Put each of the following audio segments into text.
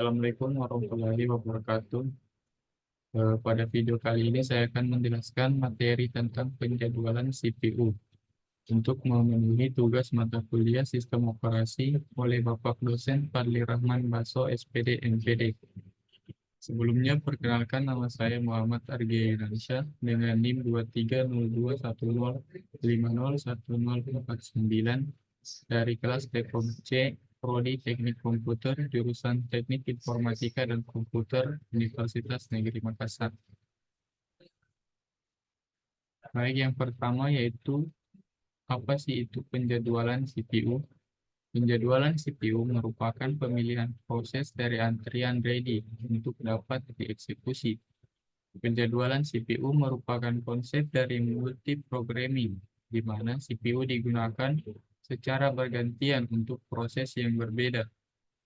Assalamualaikum warahmatullahi wabarakatuh. Pada video kali ini saya akan menjelaskan materi tentang penjadwalan CPU untuk memenuhi tugas mata kuliah Sistem Operasi oleh Bapak dosen Fadli Rahman Baso, SPD, MPD. Sebelumnya, perkenalkan nama saya Muhammad Argi Yunansyah dengan NIM 230210501049 dari kelas Teknik C, Prodi Teknik Komputer, jurusan Teknik Informatika dan Komputer, Universitas Negeri Makassar. Baik, yang pertama yaitu apa sih itu penjadwalan CPU? Penjadwalan CPU merupakan pemilihan proses dari antrian ready untuk dapat dieksekusi. Penjadwalan CPU merupakan konsep dari multiprogramming, di mana CPU digunakan secara bergantian untuk proses yang berbeda.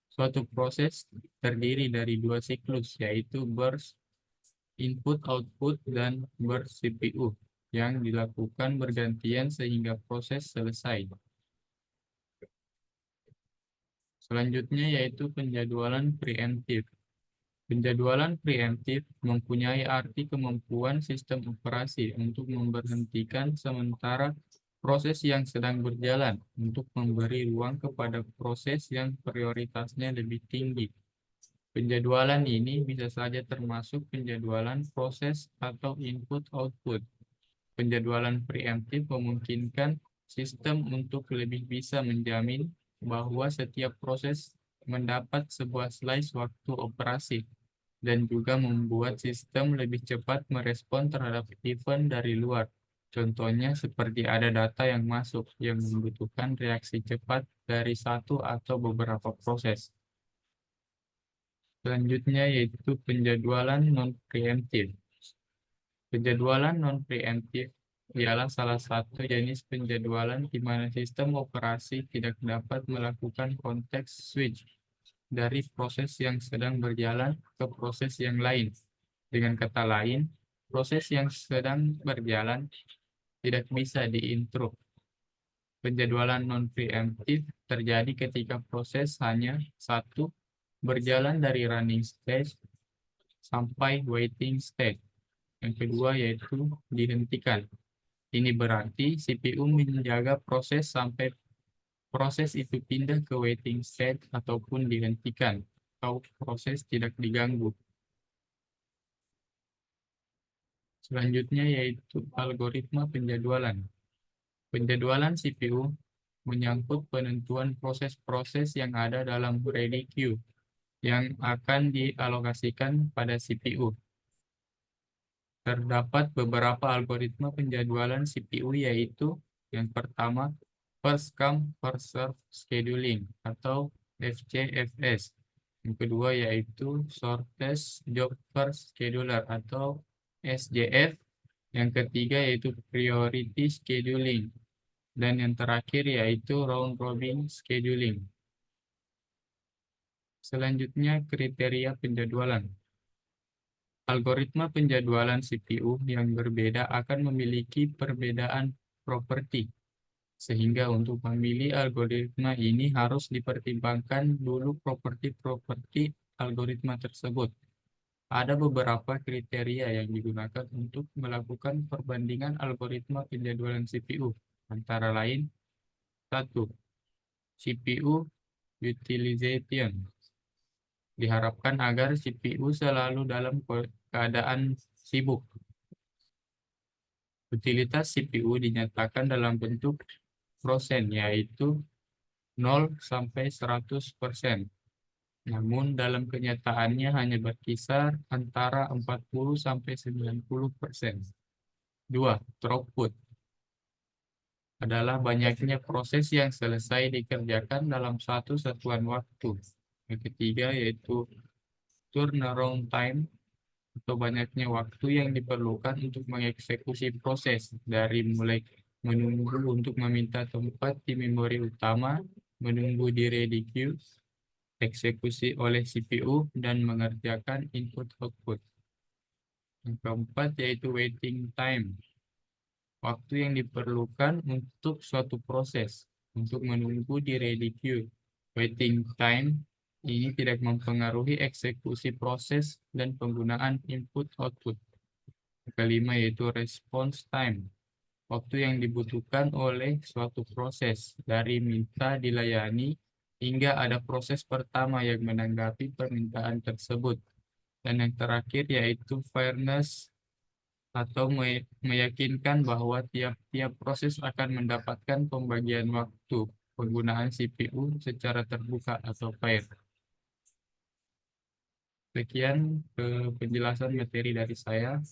Suatu proses terdiri dari dua siklus, yaitu burst input-output dan burst CPU, yang dilakukan bergantian sehingga proses selesai. Selanjutnya yaitu penjadwalan preemptif. Penjadwalan preemptif mempunyai arti kemampuan sistem operasi untuk memberhentikan sementara proses yang sedang berjalan untuk memberi ruang kepada proses yang prioritasnya lebih tinggi. Penjadwalan ini bisa saja termasuk penjadwalan proses atau input-output. Penjadwalan preemptif memungkinkan sistem untuk lebih bisa menjamin bahwa setiap proses mendapat sebuah slice waktu operasi dan juga membuat sistem lebih cepat merespon terhadap event dari luar. Contohnya seperti ada data yang masuk yang membutuhkan reaksi cepat dari satu atau beberapa proses. Selanjutnya yaitu penjadwalan non-preemptif. Penjadwalan non-preemptif ialah salah satu jenis penjadwalan di mana sistem operasi tidak dapat melakukan konteks switch dari proses yang sedang berjalan ke proses yang lain. Dengan kata lain, proses yang sedang berjalan tidak bisa diinterrupt. Penjadwalan non-preemptif terjadi ketika proses hanya satu berjalan dari running stage sampai waiting stage. Yang kedua yaitu dihentikan. Ini berarti CPU menjaga proses sampai proses itu pindah ke waiting state ataupun dihentikan, atau proses tidak diganggu. Selanjutnya yaitu algoritma penjadwalan. Penjadwalan CPU menyangkut penentuan proses-proses yang ada dalam ready queue yang akan dialokasikan pada CPU. Terdapat beberapa algoritma penjadwalan CPU yaitu yang pertama first come first serve scheduling atau FCFS. Yang kedua yaitu shortest job first scheduler atau SJF. Yang ketiga yaitu priority scheduling. Dan yang terakhir yaitu round robin scheduling. Selanjutnya kriteria penjadwalan. Algoritma penjadwalan CPU yang berbeda akan memiliki perbedaan properti, sehingga untuk memilih algoritma ini harus dipertimbangkan dulu properti-properti algoritma tersebut. Ada beberapa kriteria yang digunakan untuk melakukan perbandingan algoritma penjadwalan CPU, antara lain, 1. CPU utilization. Diharapkan agar CPU selalu dalam keadaan sibuk. Utilitas CPU dinyatakan dalam bentuk prosen, yaitu 0 sampai 100%. Namun dalam kenyataannya hanya berkisar antara 40 sampai 90%. 2. Throughput adalah banyaknya proses yang selesai dikerjakan dalam satu satuan waktu. Yang ketiga yaitu turnaround time atau banyaknya waktu yang diperlukan untuk mengeksekusi proses dari mulai menunggu untuk meminta tempat di memori utama, menunggu di ready queue, eksekusi oleh CPU, dan mengerjakan input-output. Yang keempat yaitu waiting time. Waktu yang diperlukan untuk suatu proses untuk menunggu di ready queue. Waiting time Ini tidak mempengaruhi eksekusi proses dan penggunaan input-output. Kelima yaitu response time, waktu yang dibutuhkan oleh suatu proses dari minta dilayani hingga ada proses pertama yang menanggapi permintaan tersebut. Dan yang terakhir yaitu fairness atau meyakinkan bahwa tiap-tiap proses akan mendapatkan pembagian waktu penggunaan CPU secara terbuka atau fair. Sekian penjelasan materi dari saya.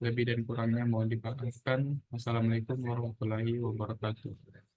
Lebih dan kurangnya mohon dimaafkan. Wassalamualaikum warahmatullahi wabarakatuh.